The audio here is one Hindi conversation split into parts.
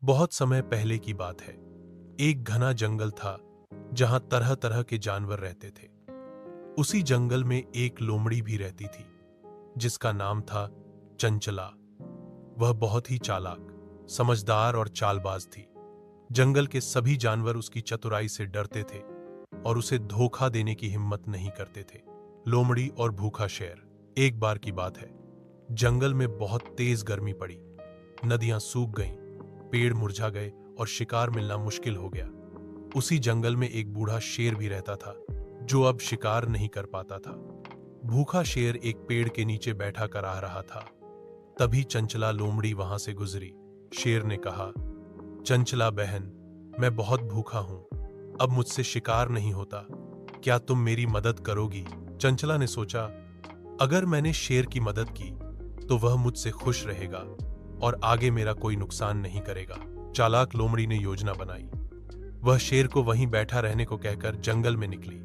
बहुत समय पहले की बात है। एक घना जंगल था जहां तरह तरह के जानवर रहते थे। उसी जंगल में एक लोमड़ी भी रहती थी जिसका नाम था चंचला। वह बहुत ही चालाक, समझदार और चालबाज थी। जंगल के सभी जानवर उसकी चतुराई से डरते थे और उसे धोखा देने की हिम्मत नहीं करते थे। लोमड़ी और भूखा शेर। एक बार की बात है, जंगल में बहुत तेज गर्मी पड़ी। नदियां सूख गईं, पेड़ मुरझा गए और शिकार मिलना मुश्किल हो गया। उसी जंगल में एक बूढ़ा शेर भी रहता था जो अब शिकार नहीं कर पाता था। भूखा शेर एक पेड़ के नीचे बैठा कर आ रहा था। तभी चंचला लोमड़ी वहां से गुजरी। शेर ने कहा, चंचला बहन, मैं बहुत भूखा हूं, अब मुझसे शिकार नहीं होता, क्या तुम मेरी मदद करोगी? चंचला ने सोचा, अगर मैंने शेर की मदद की तो वह मुझसे खुश रहेगा और आगे मेरा कोई नुकसान नहीं करेगा। चालाक लोमड़ी ने योजना बनाई। वह शेर को वहीं बैठा रहने को कहकर जंगल में निकली।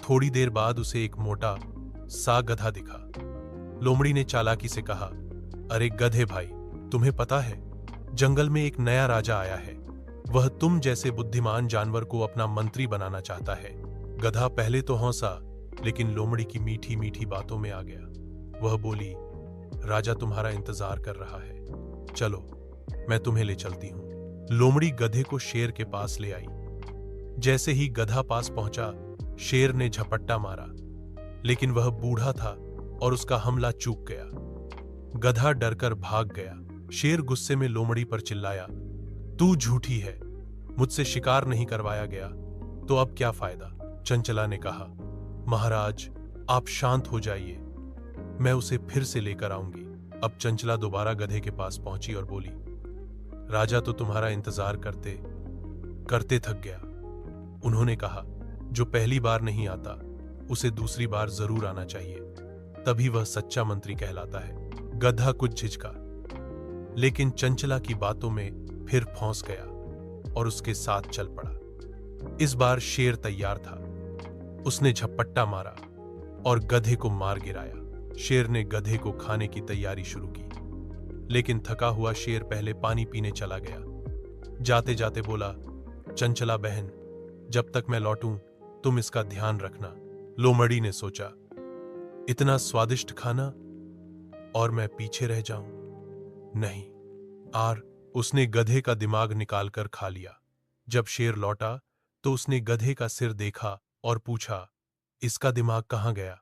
थोड़ी देर बाद उसे एक मोटा सा गधा दिखा। लोमड़ी ने चालाकी से कहा, अरे गधे भाई, तुम्हें पता है जंगल में एक नया राजा आया है। वह तुम जैसे बुद्धिमान जानवर को अपना मंत्री बनाना चाहता है। गधा पहले तो हंसा, लेकिन लोमड़ी की मीठी मीठी बातों में आ गया। वह बोली, राजा तुम्हारा इंतजार कर रहा है, चलो मैं तुम्हें ले चलती हूं। लोमड़ी गधे को शेर के पास ले आई। जैसे ही गधा पास पहुंचा, शेर ने झपट्टा मारा, लेकिन वह बूढ़ा था और उसका हमला चूक गया। गधा डरकर भाग गया। शेर गुस्से में लोमड़ी पर चिल्लाया, तू झूठी है, मुझसे शिकार नहीं करवाया गया तो अब क्या फायदा? चंचला ने कहा, महाराज आप शांत हो जाइए, मैं उसे फिर से लेकर आऊंगी। अब चंचला दोबारा गधे के पास पहुंची और बोली, राजा तो तुम्हारा इंतजार करते करते थक गया। उन्होंने कहा, जो पहली बार नहीं आता उसे दूसरी बार जरूर आना चाहिए, तभी वह सच्चा मंत्री कहलाता है। गधा कुछ झिझका, लेकिन चंचला की बातों में फिर फंस गया और उसके साथ चल पड़ा। इस बार शेर तैयार था। उसने झपट्टा मारा और गधे को मार गिराया। शेर ने गधे को खाने की तैयारी शुरू की, लेकिन थका हुआ शेर पहले पानी पीने चला गया। जाते जाते बोला, चंचला बहन, जब तक मैं लौटूं तुम इसका ध्यान रखना। लोमड़ी ने सोचा, इतना स्वादिष्ट खाना और मैं पीछे रह जाऊं? नहीं। आर उसने गधे का दिमाग निकालकर खा लिया। जब शेर लौटा तो उसने गधे का सिर देखा और पूछा, इसका दिमाग कहां गया?